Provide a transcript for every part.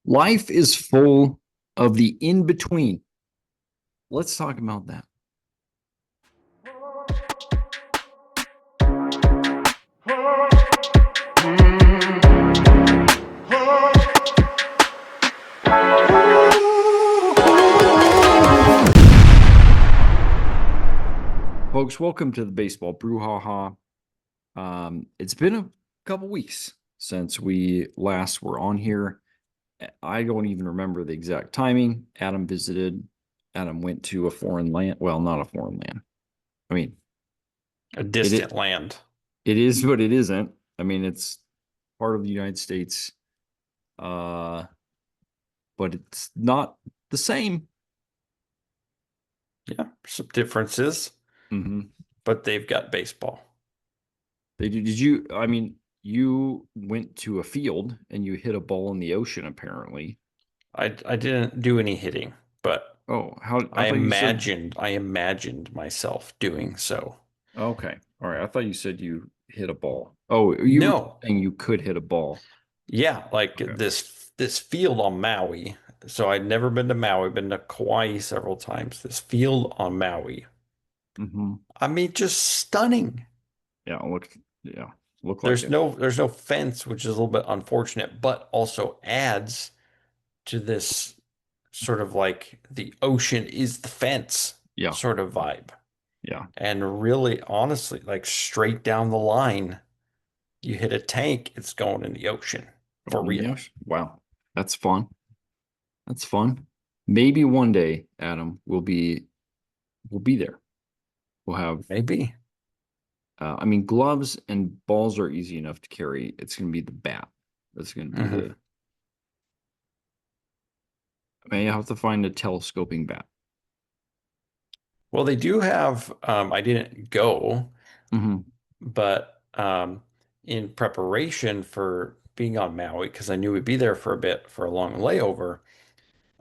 Life is full of the in between. Let's talk about that. Folks, welcome to the Baseball Brewhaha. It's been a couple weeks since we last were on here. I don't even remember the exact timing. Adam visited. Adam went to a foreign land. Well, not a foreign land. I mean, A distant land. it is, but it isn't. I mean, it's part of the United States, but it's not the same. Yeah, some differences, Mm-hmm. but they've got baseball. Did you? I mean, you went to a field and you hit a ball in the ocean, apparently. I didn't do any hitting, but Oh, how? I I thought you said. imagined I imagined myself doing so. Okay, all right. I thought you said you hit a ball. Oh, you were No. saying you could hit a ball. Yeah, like Okay. this field on Maui. So I'd never been to Maui, been to Kauai several times. This field on Maui. Mm-hmm. I mean, just stunning. Yeah. Look. Yeah. Look like There's it. no fence, which is a little bit unfortunate, but also adds to this sort of like the ocean is the fence Yeah. sort of vibe. Yeah. And really, honestly, like straight down the line, you hit a tank, it's going in the ocean for Going in the real. ocean. Wow. That's fun. That's fun. Maybe one day, Adam, we'll be there. We'll have. Maybe. I mean, gloves and balls are easy enough to carry. It's going to be the bat. That's going to be Hmm. the. I may have to find a telescoping bat. Well, they do have, I didn't go, Mm-hmm. but in preparation for being on Maui, because I knew we'd be there for a bit for a long layover,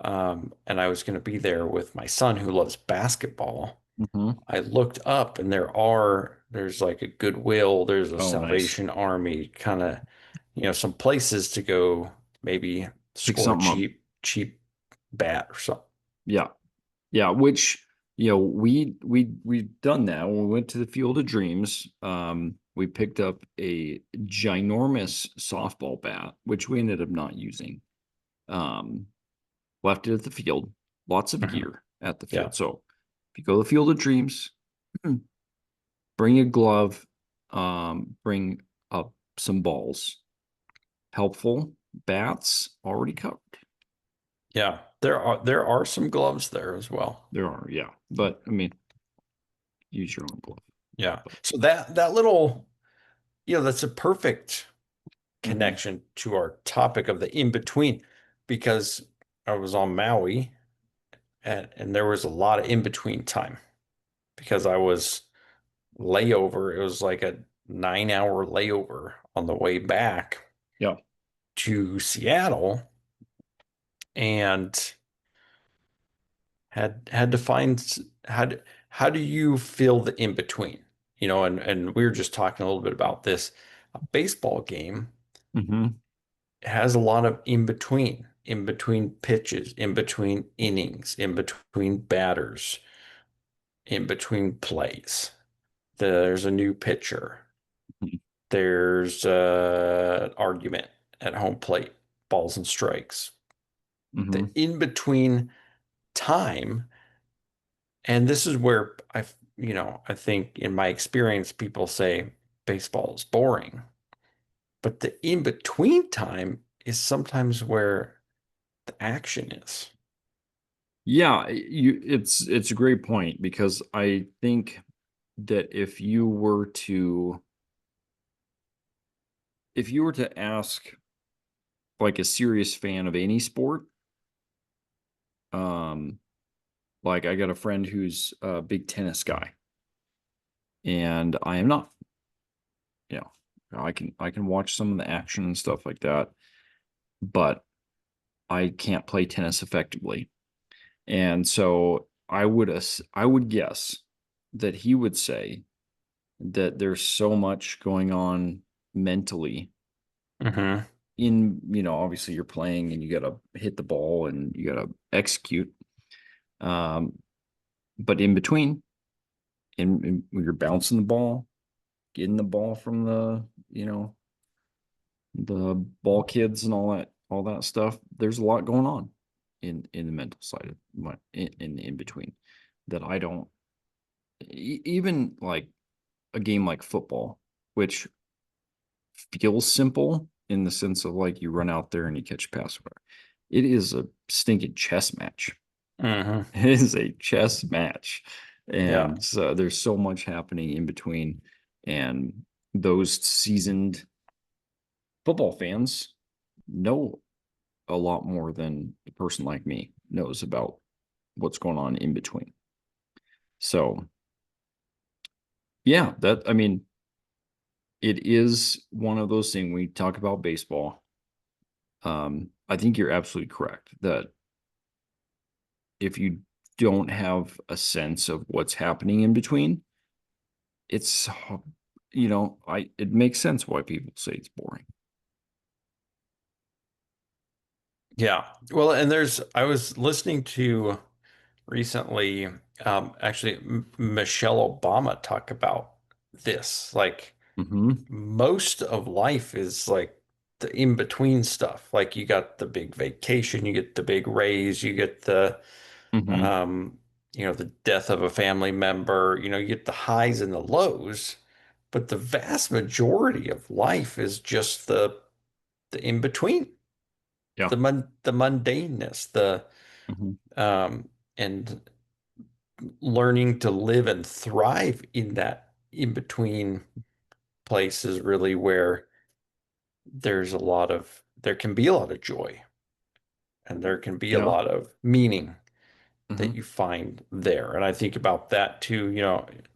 and I was going to be there with my son who loves basketball. Mm-hmm. I looked up and there's like a Goodwill, there's a Oh, nice. Salvation Army, kind of, some places to go, maybe Pick score a something up. cheap bat or something. Yeah. Yeah. Which, we've done that when we went to the Field of Dreams. We picked up a ginormous softball bat, which we ended up not using. Um, Left it at the field. Lots of Mhm. gear at the Yeah. field. So if you go to the Field of Dreams, bring a glove, bring up some balls. Helpful. Bats already covered. Yeah. There are some gloves there as well. There are, yeah. But I mean, use your own glove. Yeah. But, So that little, that's a perfect mhm. connection to our topic of the in between because I was on Maui and there was a lot of in between time because I was layover. It was like a 9 hour layover on the way back Yeah. to Seattle and had to find how do you fill the in between? And we were just talking a little bit about this. A baseball game Hmm. has a lot of in between pitches, in between innings, in between batters, in between plays. There's a new pitcher. There's argument at home plate, balls and strikes. The Hmm. in between time, and this is where I think in my experience, people say baseball is boring, but the in between time is sometimes where the action is. Yeah, it's a great point because I think that if you were to ask like a serious fan of any sport, um, like I got a friend who's a big tennis guy, and I am not. You know, I can watch some of the action and stuff like that, but I can't play tennis effectively. And so I would guess that he would say that there's so much going on mentally Hmm. obviously you're playing and you got to hit the ball and you got to execute. Um, but in between, when you're bouncing the ball, getting the ball from the ball kids and all that stuff, there's a lot going on in the mental side of my in between that I don't even like a game like football, which feels simple in the sense of like you run out there and you catch a pass. It is a stinking chess match. Hmm. It is a chess match. Yeah. And so there's so much happening in between. And those seasoned football fans know a lot more than a person like me knows about what's going on in between. So, yeah, I mean, it is one of those things we talk about baseball. I think you're absolutely correct that if you don't have a sense of what's happening in between, it's it makes sense why people say it's boring. Yeah. Well, and I was listening to recently, actually, Michelle Obama talk about this. Like, Mm-hmm. most of life is like the in between stuff. Like, you got the big vacation, you get the big raise, you get Mm-hmm. um, the death of a family member, you get the highs and the lows, but the vast majority of life is just the in between, Yeah. the mundaneness, the Mm-hmm. and learning to live and thrive in that in between place is really where there can be a lot of joy and there can be a Yeah. lot of meaning Mm-hmm. that you find there. And I think about that too,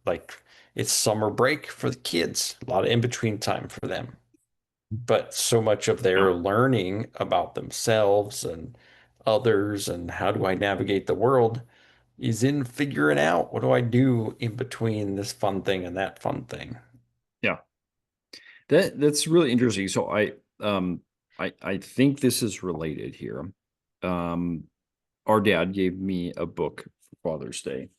like it's summer break for the kids, a lot of in between time for them. But so much of Yeah. their learning about themselves and others and how do I navigate the world is in figuring out what do I do in between this fun thing and that fun thing. Yeah. That's really interesting. So I think this is related here. Um our dad gave me a book for Father's Day.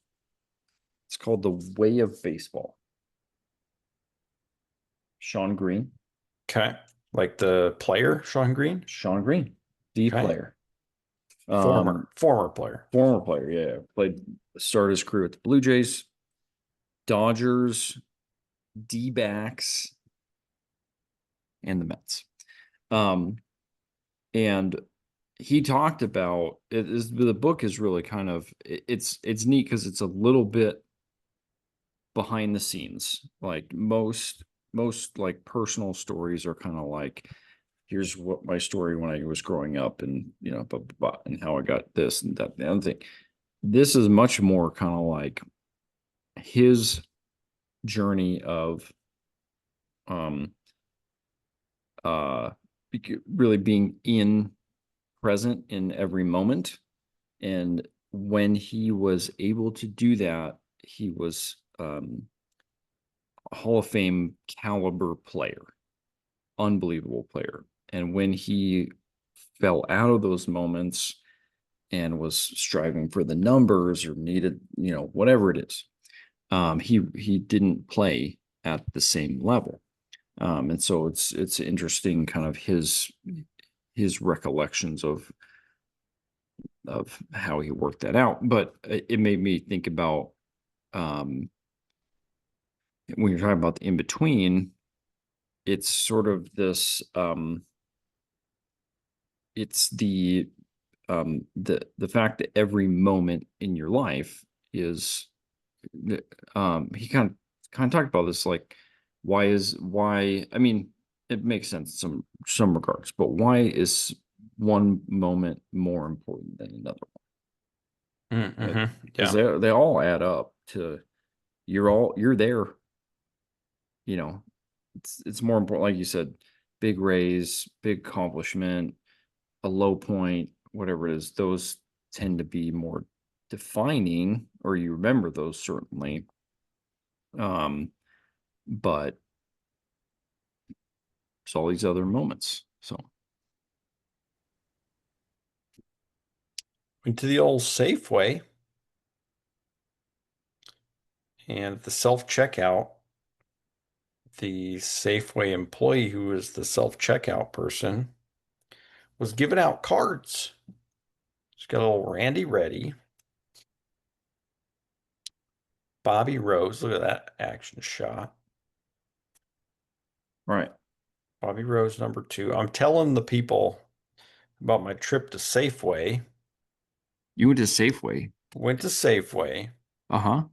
It's called The Way of Baseball. Sean Green. Okay. Like the player, Sean Green. Sean Green, the Okay. player. Former, Um former player. Former player, yeah. Played started his career with the Blue Jays, Dodgers, D-backs, and the Mets. Um and he talked about it is the book is really kind of it's neat because it's a little bit behind the scenes. Like most like personal stories are kind of like here's what my story when I was growing up and and how I got this and that and the other thing. This is much more kind of like his journey of um uh really being in present in every moment. And when he was able to do that, he was a Hall of Fame caliber player, unbelievable player. And when he fell out of those moments and was striving for the numbers or needed, whatever it is, he didn't play at the same level. And so it's interesting, kind of his recollections of how he worked that out. But it made me think about um, when you're talking about the in between, it's sort of this it's the fact that every moment in your life is he kind of talked about this like why I mean it makes sense in some regards, but why is one moment more important than another one? Mm-hmm. Because Yeah. they all add up to you're there, you know. It's more important, like you said, big raise, big accomplishment, a low point, whatever it is, those tend to be more defining, or you remember those certainly. Um, but it's all these other moments. So Went to the old Safeway, and at the self-checkout, the Safeway employee who was the self-checkout person was giving out cards. She's got a little Randy Ready, Bobby Rose. Look at that action shot. Right. Bobby Rose number two. I'm telling the people about my trip to Safeway. You went to Safeway. Went to Safeway, Uh-huh.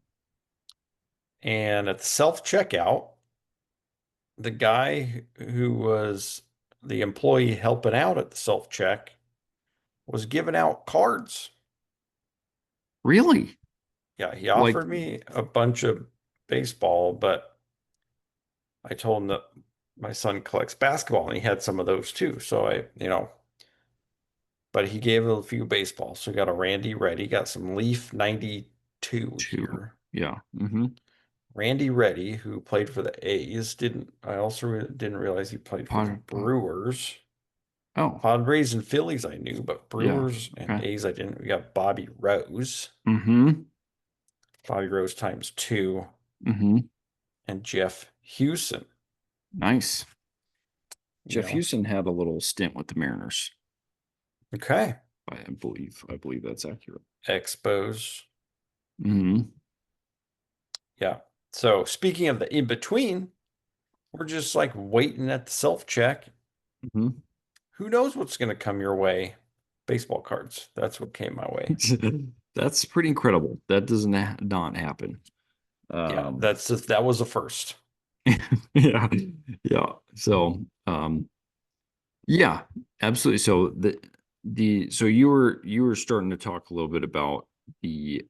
and at the self-checkout, the guy who was the employee helping out at the self-check was giving out cards. Really? Yeah, he Like, offered me a bunch of baseball, but I told him that my son collects basketball and he had some of those too. So but he gave a few baseballs. So he got a Randy Ready, got some Leaf 92 two. here. Yeah. Mm-hmm. Randy Ready, who played for the A's, I also didn't realize he played for the Brewers. Oh, Padres and Phillies I knew, but yeah. Brewers and Okay. A's I didn't. We got Bobby Rose, Mm-hmm. Bobby Rose times two, Mm-hmm. and Jeff Hewson. Nice. You Jeff know, Houston had a little stint with the Mariners. okay. I believe that's accurate. Expos. Mm-hmm. Yeah. So speaking of the in between, we're just like waiting at the self check. Mm-hmm. Who knows what's going to come your way? Baseball cards. That's what came my way. That's pretty incredible. That does not happen. Yeah, Um, that was a first. yeah, yeah. So, yeah, absolutely. So so you were starting to talk a little bit about the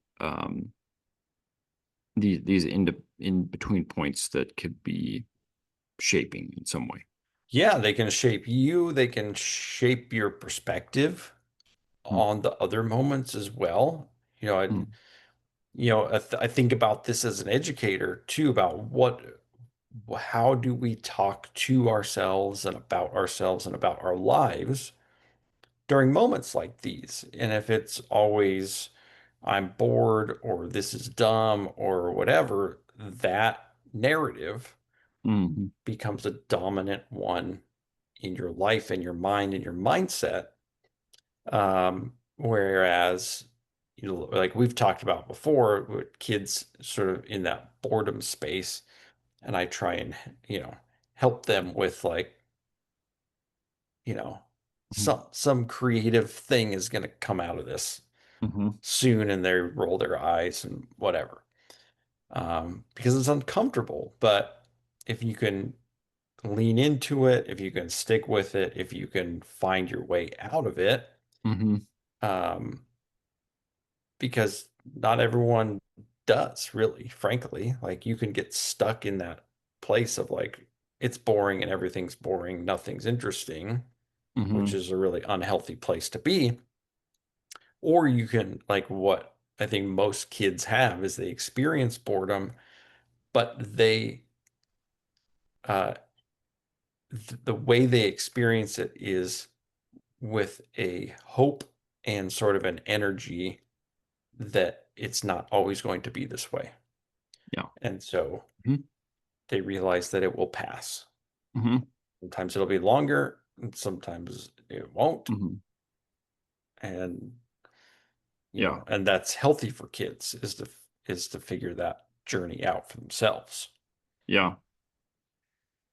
these in between points that could be shaping in some way. Yeah, they can shape you. They can shape your perspective Mm, on the other moments as well. You know, mm, I think about this as an educator too, about how do we talk to ourselves and about our lives during moments like these? And if it's always, I'm bored or this is dumb or whatever, that narrative mm, becomes a dominant one in your life and your mind and your mindset. Whereas, like we've talked about before, with kids sort of in that boredom space, and I try and, you know, help them with like, you know, mm, some creative thing is going to come out of this mm, soon, and they roll their eyes and whatever, because it's uncomfortable. But if you can lean into it, if you can stick with it, if you can find your way out of it, mm, um, because not everyone does, really, frankly. Like you can get stuck in that place of like, it's boring and everything's boring, nothing's interesting, which mm, is a really unhealthy place to be. Or you can, like what I think most kids have, is they experience boredom, but uh, the way they experience it is with a hope and sort of an energy that it's not always going to be this way. yeah. And so Mm, they realize that it will pass. mm, Sometimes it'll be longer, and sometimes it won't. mm, And yeah. and that's healthy for kids, is to figure that journey out for themselves. Yeah.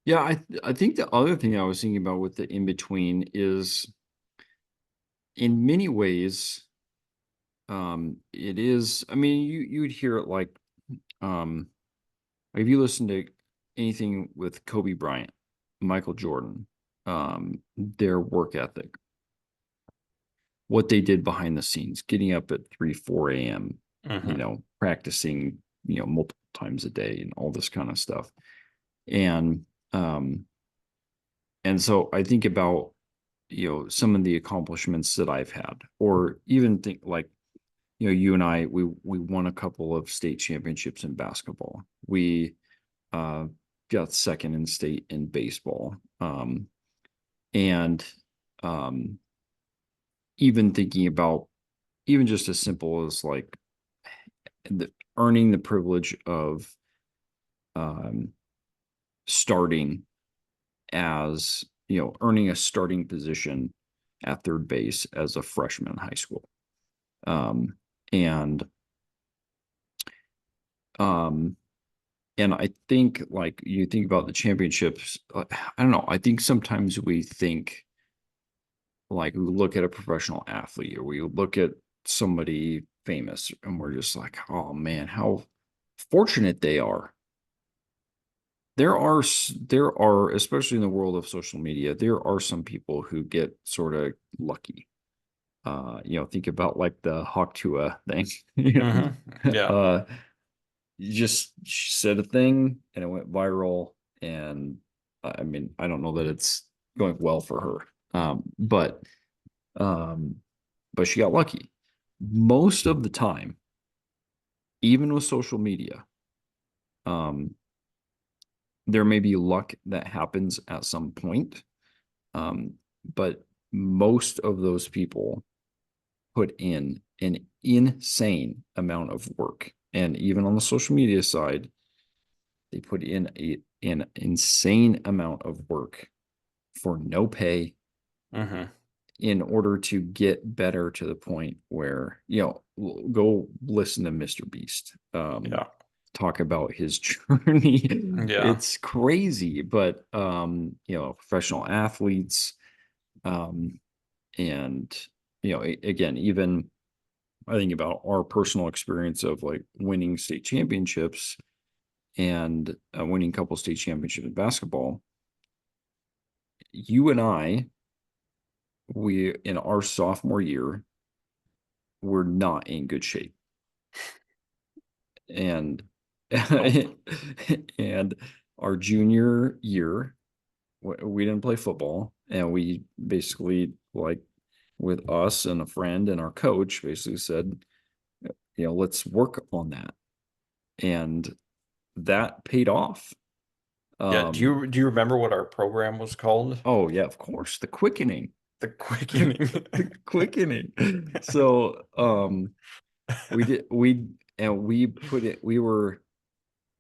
Yeah, I think the other thing I was thinking about with the in between is in many ways, it is, I mean, you would hear it like, um, if you listen to anything with Kobe Bryant, Michael Jordan, their work ethic, what they did behind the scenes, getting up at 3, 4 a.m., Hmm. practicing, multiple times a day and all this kind of stuff. And um, and so I think about, some of the accomplishments that I've had, or even think like, you and I, we won a couple of state championships in basketball. We uh, got second in state in baseball. And um, even thinking about, even just as simple as like earning the privilege of um, starting as, earning a starting position at third base as a freshman in high school. Um, and um, and I think like you think about the championships, I don't know. I think sometimes we think like we look at a professional athlete or we look at somebody famous and we're just like, oh man, how fortunate they are. There are, especially in the world of social media, there are some people who get sort of lucky. Think about like the Hawk Tuah thing. Hmm. Yeah. You just said a thing and it went viral, and I mean, I don't know that it's going well for her. Um, but she got lucky. Most of the time, even with social media, um, there may be luck that happens at some point. Um, but most of those people put in an insane amount of work. And even on the social media side, they put in an insane amount of work for no pay Hmm. in order to get better to the point where, go listen to Mr. Beast. Yeah. Talk about his journey. Yeah. It's crazy, but professional athletes, um, and again, even I think about our personal experience of like winning state championships and winning a couple state championships in basketball. You and I, we in our sophomore year, were not in good shape, and Nope. and our junior year, we didn't play football, and we basically like with us and a friend and our coach basically said, let's work on that, and that paid off. Yeah. Um, Do you remember what our program was called? oh yeah, of course, the quickening, The quickening. the quickening. So we did we and we put it. We were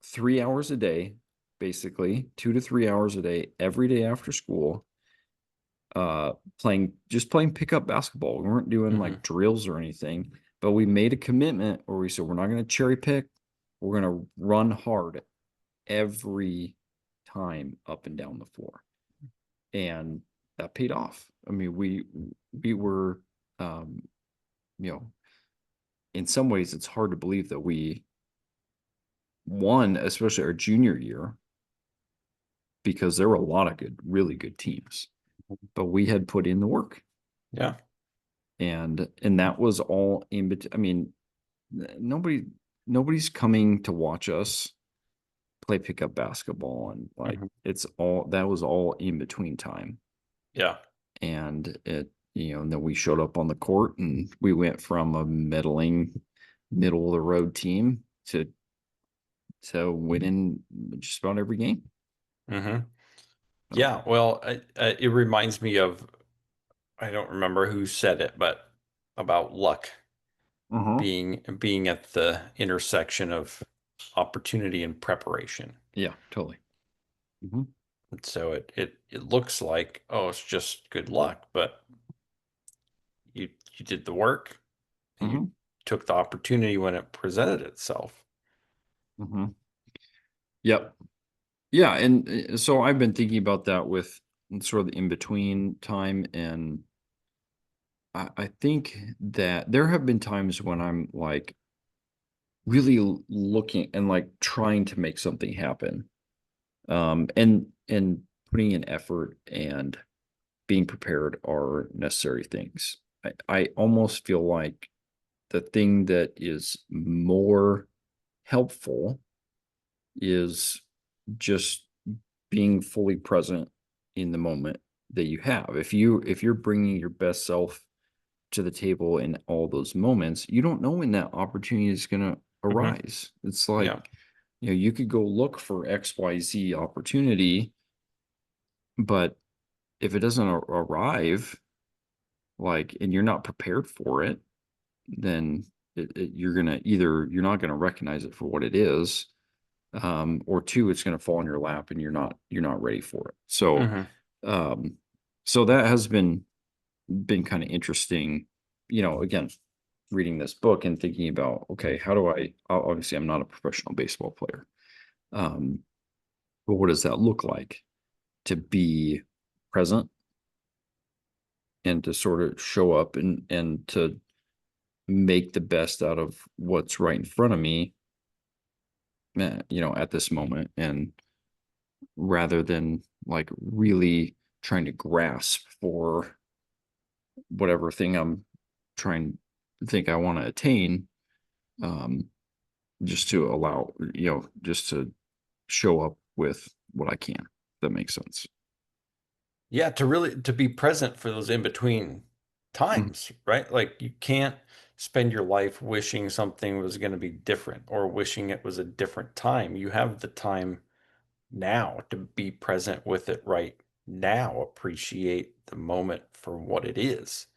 3 hours a day, basically 2 to 3 hours a day, every day after school, playing pickup basketball. We weren't doing Hmm. like drills or anything, but we made a commitment where we said we're not going to cherry pick. We're going to run hard every time up and down the floor. And that paid off. I mean, we were um, you know, in some ways it's hard to believe that we won, especially our junior year, because there were a lot of really good teams. But we had put in the work, Yeah. and that was all in between. I mean, nobody nobody's coming to watch us play pickup basketball, and like Hmm. it's all that was all in between time. Yeah. And and then we showed up on the court and we went from a middling middle of the road team to winning just about every game. Hmm. So, Yeah. Well, it reminds me of, I don't remember who said it, but about luck uh-huh. being at the intersection of opportunity and preparation. Yeah, totally. Hmm. And so it looks like, oh, it's just good luck, but you did the work and you Hmm. took the opportunity when it presented itself. Hmm. Yep. Yeah, and so I've been thinking about that with sort of the in between time, and I think that there have been times when I'm like really looking and like trying to make something happen, and putting in effort and being prepared are necessary things. I almost feel like the thing that is more helpful is just being fully present in the moment that you have. If you're bringing your best self to the table in all those moments, you don't know when that opportunity is going to Hmm. arise. It's like, Yeah. you could go look for XYZ opportunity, but if it doesn't arrive, like, and you're not prepared for it, then you're gonna either you're not gonna recognize it for what it is, or two, it's gonna fall in your lap and you're not ready for it. So, Hmm. um, so that has been kind of interesting, again, reading this book and thinking about, okay, how do obviously I'm not a professional baseball player. Um, but what does that look like to be present and to sort of show up and to make the best out of what's right in front of me, at this moment, and rather than like really trying to grasp for whatever thing I'm trying to think I want to attain, um, just to allow, just to show up with what I can. If that makes sense. Yeah, to really to be present for those in between Mhm. times, right? Like you can't spend your life wishing something was going to be different or wishing it was a different time. You have the time now to be present with it right now, appreciate the moment for what it is.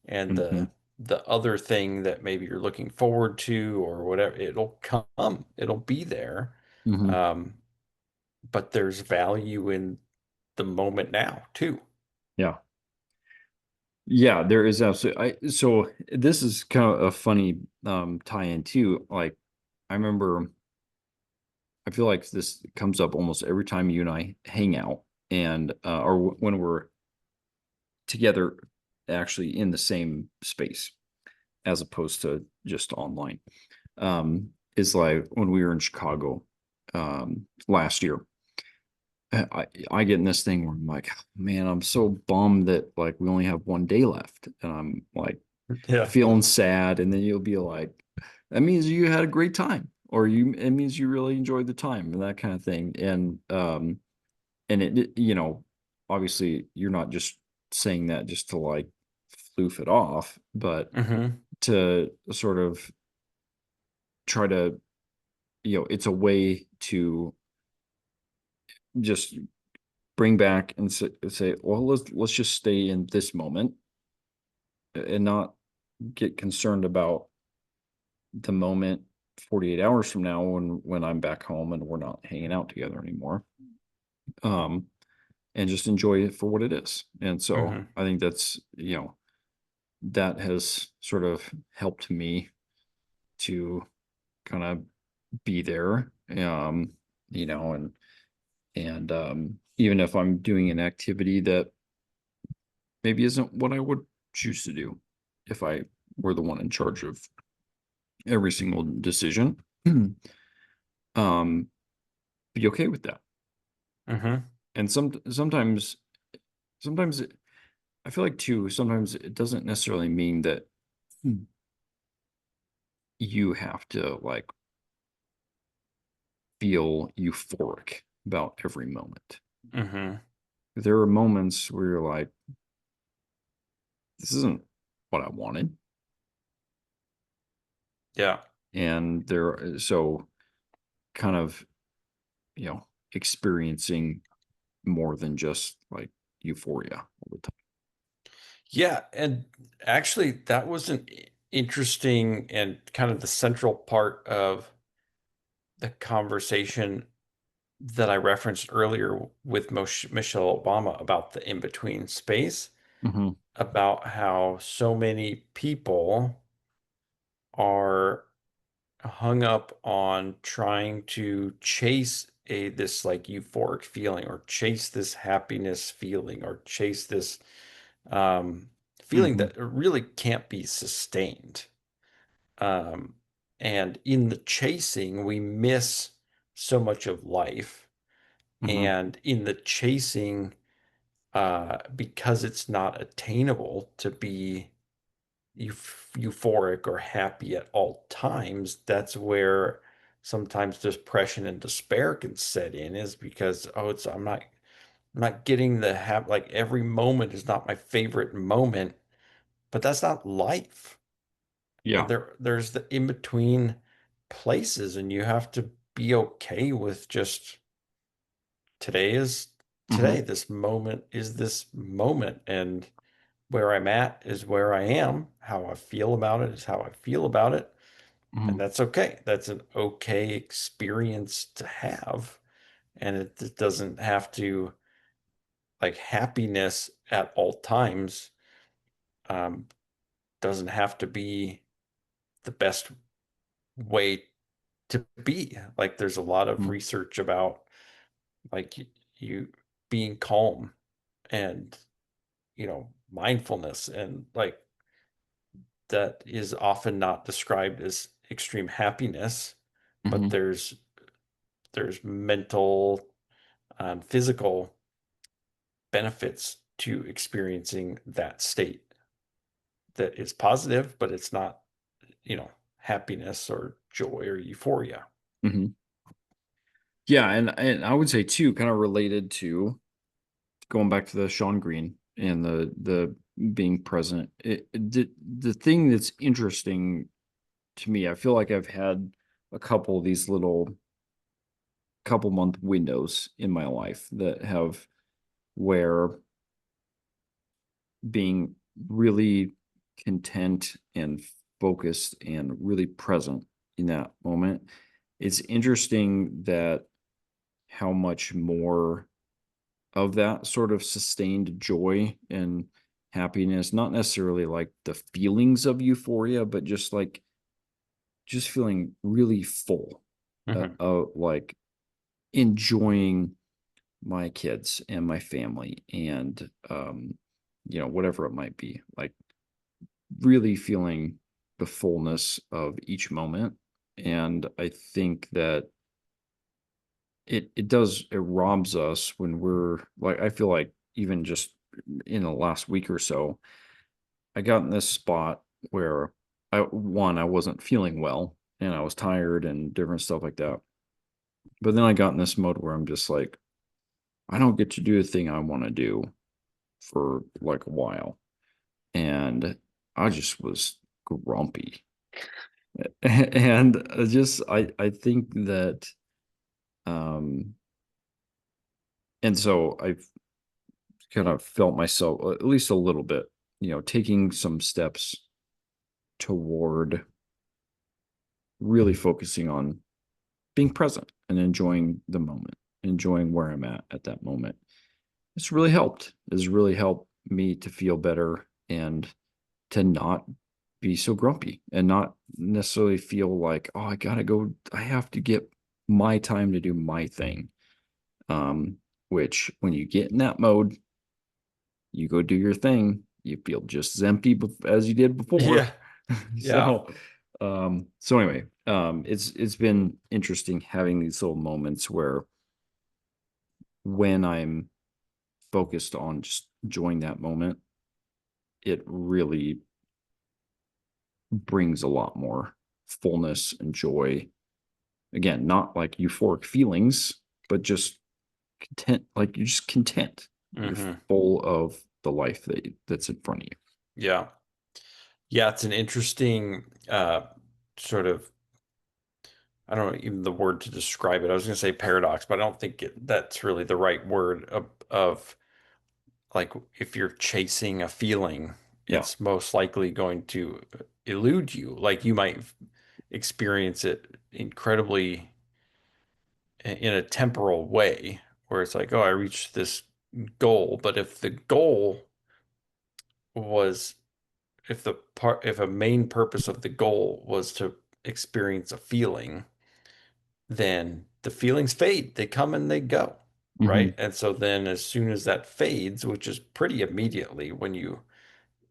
And Mhm. the other thing that maybe you're looking forward to or whatever, it'll come, it'll be there. Mhm. Um, but there's value in the moment now too. Yeah. Yeah, there is absolutely. So this is kind of a funny tie-in too. Like I remember, I feel like this comes up almost every time you and I hang out, and or when we're together, actually in the same space, as opposed to just online. Is like when we were in Chicago last year. I get in this thing where I'm like, man, I'm so bummed that like we only have one day left, and I'm like Yeah. feeling sad. And then you'll be like, that means you had a great time, or it means you really enjoyed the time, and that kind of thing. And obviously you're not just saying that just to like floof it off, but Hmm. to sort of try to, it's a way to just bring back and say, well, let's just stay in this moment and not get concerned about the moment 48 hours from now when I'm back home and we're not hanging out together anymore. Um, and just enjoy it for what it is. And so Hmm. I think that has sort of helped me to kind of be there. And even if I'm doing an activity that maybe isn't what I would choose to do if I were the one in charge of every single decision. um, be okay with that. Hmm. And sometimes I feel like too, sometimes it doesn't necessarily mean that you have to like feel euphoric about every moment. Hmm. There are moments where you're like, this isn't what I wanted. Yeah. And so kind of, experiencing more than just like euphoria all the time. Yeah. And actually, that was an interesting and kind of the central part of the conversation that I referenced earlier with Michelle Obama about the in-between space, Hmm. about how so many people are hung up on trying to chase this like euphoric feeling or chase this happiness feeling or chase this um, feeling Hmm. that really can't be sustained. Um, and in the chasing, we miss so much of life. Hmm. And in the chasing, because it's not attainable to be euphoric or happy at all times, that's where sometimes depression and despair can set in, is because, oh, it's I'm not getting the like every moment is not my favorite moment, but that's not life. Yeah. There's the in between places, and you have to be okay with just today is Hmm. today. This moment is this moment, and where I'm at is where I am. How I feel about it is how I feel about it. And Mhm. that's okay. That's an okay experience to have. And it doesn't have to, like, happiness at all times um, doesn't have to be the best way to be. Like, there's a lot of Mhm. research about, like, you being calm and, mindfulness, and like that is often not described as extreme happiness, but Mhm. there's mental and physical benefits to experiencing that state that is positive, but it's not, you know, happiness or joy or euphoria. Mhm. Yeah, and I would say too, kind of related to going back to the Sean Green and the being present. The thing that's interesting to me, I feel like I've had a couple of these little couple month windows in my life that have where being really content and focused and really present in that moment. It's interesting that how much more of that sort of sustained joy and happiness, not necessarily like the feelings of euphoria, but just like just feeling really full, Hmm. like enjoying my kids and my family and whatever it might be, like really feeling the fullness of each moment. And I think that it robs us when we're like, I feel like even just in the last week or so, I got in this spot where I wasn't feeling well and I was tired and different stuff like that. But then I got in this mode where I'm just like, I don't get to do the thing I want to do for like a while. And I just was grumpy. And I think that um and so I've kind of felt myself at least a little bit, taking some steps toward really focusing on being present and enjoying the moment, enjoying where I'm at that moment. It's really helped. It's really helped me to feel better and to not be so grumpy and not necessarily feel like, oh, I have to get my time to do my thing. Which when you get in that mode, you go do your thing, you feel just as empty as you did before. Yeah. Yeah. So anyway, it's been interesting having these little moments where when I'm focused on just enjoying that moment, it really brings a lot more fullness and joy. Again, not like euphoric feelings, but just content. Like you're just content. You're Hmm. full of the life that's in front of you. Yeah. Yeah, it's an interesting sort of, I don't know even the word to describe it. I was going to say paradox, but I don't think that's really the right word of like, if you're chasing a feeling, Yeah. it's most likely going to elude you. Like, you might experience it incredibly in a temporal way, where it's like, oh, I reached this goal. But if the goal was, if a main purpose of the goal was to experience a feeling, then the feelings fade. They come and they go, right? Hmm. And so then as soon as that fades, which is pretty immediately when you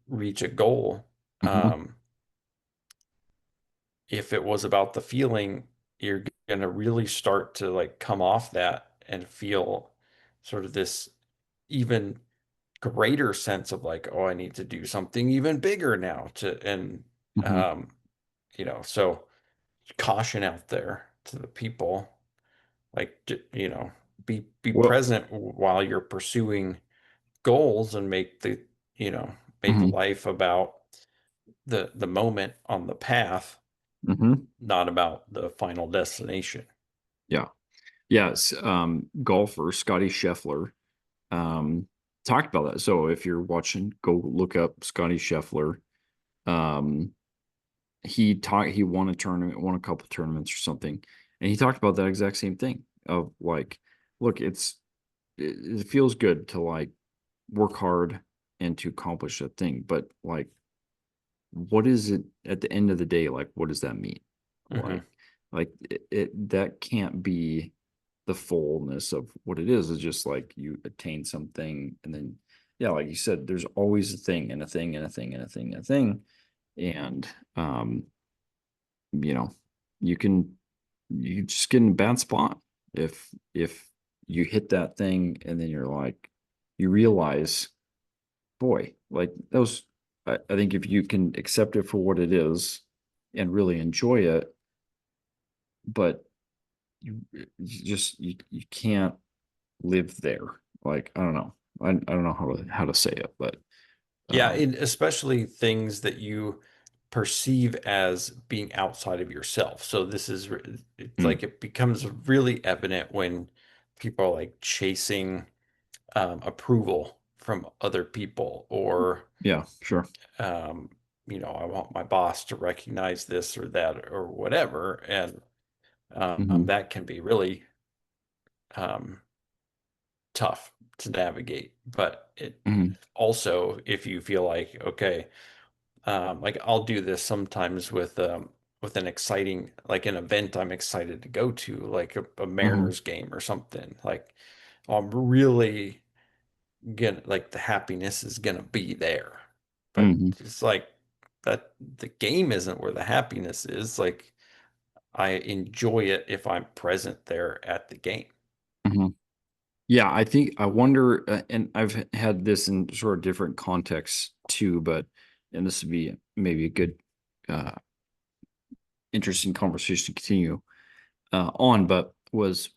reach a goal, Hmm. um, if it was about the feeling, you're going to really start to, like, come off that and feel sort of this even greater sense of, like, oh, I need to do something even bigger now to, and Hmm. um, so caution out there to the people, like, be Well, present while you're pursuing goals, and make mhm. life about the moment on the path, Hmm. not about the final destination. Yeah. Yes. Golfer Scotty Scheffler. talked about that. So if you're watching, go look up Scotty Scheffler. Um, he won a tournament, won a couple tournaments or something, and he talked about that exact same thing of like, look, it feels good to like work hard and to accomplish a thing, but like, what is it at the end of the day? Like, what does that mean? Hmm. Like it that can't be the fullness of what it is. It's just like you attain something, and then yeah, like you said, there's always a thing and a thing and a thing and a thing and a thing, and you know, you can you just get in a bad spot if you hit that thing and then you're like you realize, boy, like those I think if you can accept it for what it is and really enjoy it, but you can't live there. Like I don't know. I don't know how to say it, but Yeah, um and especially things that you perceive as being outside of yourself. So this is it's mm, like it becomes really evident when people are like chasing approval from other people, or yeah, sure. um, I want my boss to recognize this or that or whatever, and Hmm. that can be really um, tough to navigate. But it Hmm. also, if you feel like, okay, like I'll do this sometimes with an exciting, like an event I'm excited to go to, like a Hmm. Mariners game or something. Like I'm really gonna like the happiness is gonna be there. But Hmm. it's like that the game isn't where the happiness is. Like I enjoy it if I'm present there at the game. Hmm. Yeah, I think I wonder, and I've had this in sort of different contexts too, but and this would be maybe a good, uh, interesting conversation to continue on. But was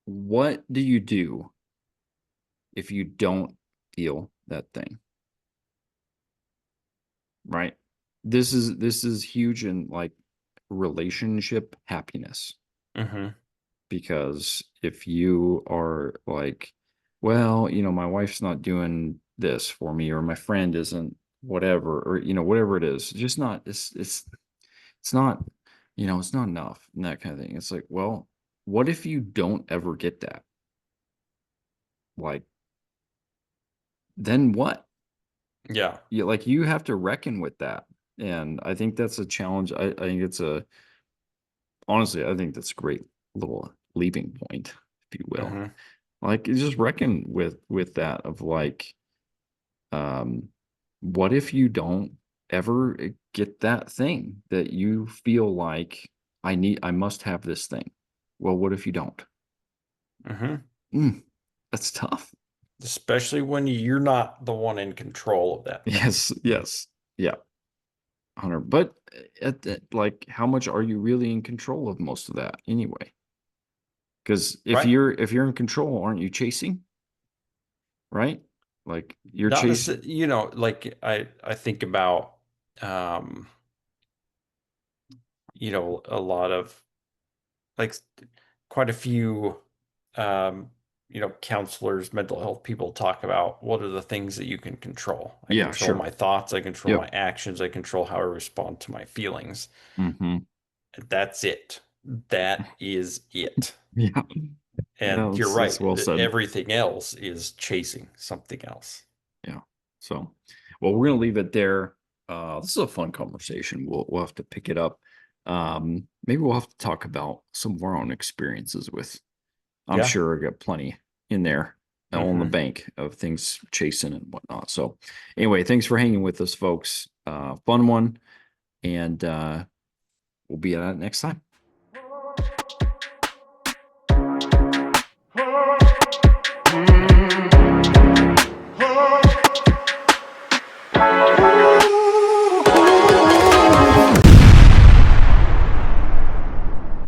what do you do if you don't feel that thing, right? This is huge in like relationship happiness Hmm. because if you are like, well, my wife's not doing this for me, or my friend isn't whatever, or whatever it is, it's just not it's not it's not enough and that kind of thing. It's like, well, what if you don't ever get that? Like, then what? Yeah. You have to reckon with that. And I think that's a challenge. I think it's a honestly, I think that's a great little leaping point, if you will. Hmm. Like you just reckon with that of like, um, what if you don't ever get that thing that you feel like I must have this thing? Well, what if you don't? Hmm. Mm, that's tough. Especially when you're not the one in control of that thing. Yes, yes, yeah, 100. But like, how much are you really in control of most of that anyway? Because if Right? you're in control, aren't you chasing? Right? Like you're Not chasing. necessarily, like I think about um, a lot of like quite a few um, counselors, mental health people talk about what are the things that you can control. I Yeah, control sure. my thoughts, I control my Yep. actions, I control how I respond to my feelings. Hmm. That's it. That is it. Yeah. Yeah, And you're that's right. well said. Everything else is chasing something else. Yeah. So, well, we're gonna leave it there. This is a fun conversation. We'll have to pick it up. Maybe we'll have to talk about some of our own experiences with. I'm Yeah. sure I got plenty in there on the Hmm. bank of things chasing and whatnot. So, anyway, thanks for hanging with us, folks. Fun one, and we'll be at it next time.